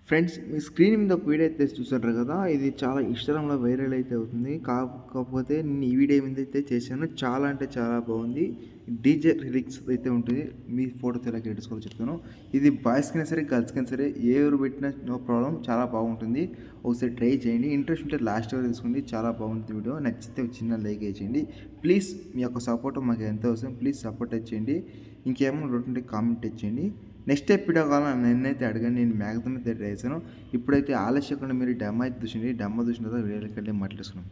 Friends, మీ screen మీద ఒక video అయితే చూసారు కదా, ఇది చాలా ఇన్‌స్టాగ్రామ్‌లో వైరల్ అయితే అవుతుంది. కాకపోతే నేను ఈ వీడియో మీద అయితే చేశాను. చాలా అంటే చాలా బాగుంది. డీజే లిరిక్స్ అయితే ఉంటుంది. మీ ఫోటోతో ఎలా క్రియేట్ చేసుకోవాలో చెప్తాను. ఇది బాయ్స్‌కైనా సరే, గర్ల్స్‌కైనా సరే ఏ ఎవరు పెట్టినా నో ప్రాబ్లమ్. చాలా బాగుంటుంది. ఒకసారి ట్రై చేయండి. ఇంట్రెస్ట్ ఉంటే లాస్ట్ వరకు తీసుకోండి. చాలా బాగుంటుంది వీడియో. నచ్చితే ఒక చిన్న లైక్ వేసేయండి. ప్లీజ్ మీ యొక్క సపోర్ట్ మాకు ఎంతో అవసరం. ప్లీజ్ సపోర్ట్ చేయండి. ఇంకేమైనా డౌట్ ఉంటే కామెంట్ చేయండి. నెక్స్ట్ స్టెప్ వీడియో కావాలని నన్నైతే అడగండి. నేను మ్యాక్సిమం అయితే ట్రై చేశాను. ఇప్పుడైతే ఆలస్యకుండా మీరు డెమో అయితే చూసిండి. డెమో చూసిన తర్వాత వీడియోకి వెళ్ళి మాట్లాడుకున్నాం.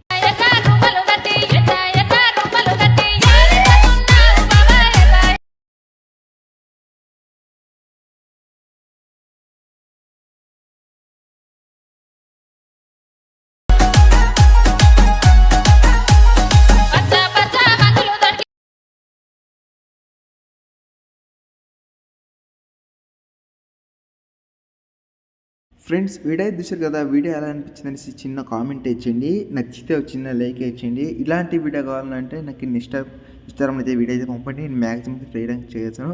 ఫ్రెండ్స్, వీడియో చూసారు కదా, వీడియో ఎలా అనిపించింది అనేసి చిన్న కామెంట్ ఇచ్చేయండి. నచ్చితే ఒక చిన్న లైక్ ఇచ్చేయండి. ఇలాంటి వీడియో కావాలంటే నాకు ఇన్స్టాగ్రామ్ అయితే వీడియో అయితే పంపండి. నేను మ్యాక్సిమం చేయడానికి చేస్తాను.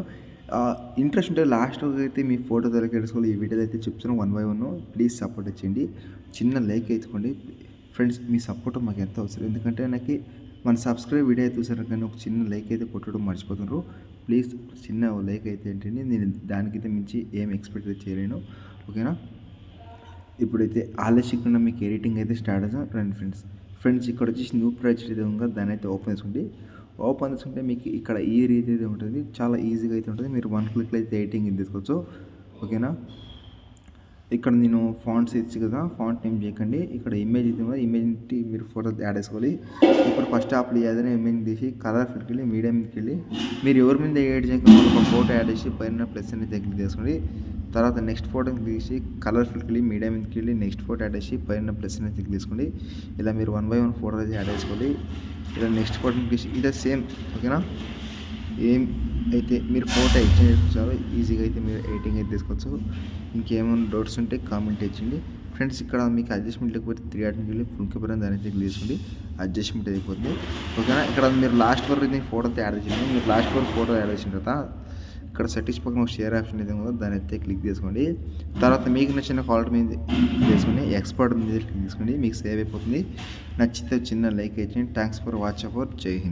ఇంట్రెస్ట్ ఉంటే లాస్ట్ అయితే మీ ఫోటో దొరికేసుకోవాలి. ఈ వీడియో అయితే చెప్తాను 1 by 1. ప్లీజ్ సపోర్ట్ ఇచ్చేయండి. చిన్న లైక్ వేసుకోండి. ఫ్రెండ్స్, మీ సపోర్ట్ మాకు ఎంత అవసరం. ఎందుకంటే నాకు మన సబ్స్క్రైబ్ వీడియో అయితే చూసారు కానీ ఒక చిన్న లైక్ అయితే కొట్టడం మర్చిపోతున్నారు. ప్లీజ్ చిన్న లైక్ అయితే ఏంటండి, నేను దానికైతే మించి ఏం ఎక్స్పెక్ట్ చేయలేను. ఓకేనా? ఇప్పుడైతే ఆలస్యకుండా మీకు ఎడిటింగ్ అయితే స్టార్ట్ చేద్దాం. రండి ఫ్రెండ్స్, ఇక్కడ వచ్చేసి న్యూ ప్రాజెక్ట్ అయితే ఉందో దాన్ని అయితే ఓపెన్ చేసుకుంటే మీకు ఇక్కడ ఈ రీతి అయితే ఉంటుంది. చాలా ఈజీగా అయితే ఉంటుంది. మీరు 1 క్లిక్లో అయితే ఎడిటింగ్ తీసుకోవచ్చు. ఓకేనా? ఇక్కడ నేను ఫాంట్స్ ఇచ్చి కదా, ఫాంట్ నేమ్ చేయకండి. ఇక్కడ ఇమేజ్ అయితే ఇమేజ్ మీరు ఫోటో యాడ్ చేసుకోవాలి. ఇప్పుడు ఫస్ట్ ఆప్లో ఏదైనా ఇమేజ్ తీసి కలర్ ఫిట్కి వెళ్ళి మీడియా మీదకి వెళ్ళి మీరు ఎవరి మీద యాడ్ చేయకుండా ఒక ఫోటో యాడ్ చేసి పైన ప్లస్ అనేది క్లిక్ చేసుకోండి. తర్వాత నెక్స్ట్ ఫోటోని తీసి కలర్ ఫిల్కి వెళ్ళి మీడియా మీదకి వెళ్ళి నెక్స్ట్ ఫోటో యాడ్ చేసి పైన ప్లస్ అనేది క్లిక్ తీసుకోండి. ఇలా మీరు 1 by 1 ఫోటో అయితే యాడ్ చేసుకోవాలి. ఇలా నెక్స్ట్ ఫోటోని తీసి ఇదే సేమ్. ఓకేనా? ఏం అయితే మీరు ఫోటో ఎడిటింగ్ చేసుకోవచ్చు. ఈజీగా అయితే మీరు ఎడిటింగ్ అయితే తీసుకోవచ్చు. ఇంకేమైనా డౌట్స్ ఉంటే కామెంట్ ఇచ్చింది. ఫ్రెండ్స్, ఇక్కడ మీకు అడ్జస్ట్మెంట్ లేకపోతే 3 ఆటకి వెళ్ళి ఫుల్ కెమెరా దాని అయితే క్లిక్ చేసుకోండి. అడ్జస్ట్మెంట్ అయిపోతుంది. ఓకేనా? ఇక్కడ మీరు లాస్ట్ వరకు ఫోటో యాడ్ చేయండి. మీరు లాస్ట్ వరకు ఫోటో యాడ్ చేసిన తర్వాత ఇక్కడ సెట్టింగ్స్ పక్కన ఒక షేర్ ఆప్షన్ అయితే ఉందో దాని అయితే క్లిక్ చేసుకోండి. తర్వాత మీకు నచ్చిన క్వాలిటీ మీద చేసుకుని ఎక్స్పర్ట్ మీద క్లిక్ చేసుకోండి. మీకు సేవ్ అయిపోతుంది. నచ్చితే చిన్న లైక్ ఇచ్చేయండి. Thanks for watch our. జై హింద్.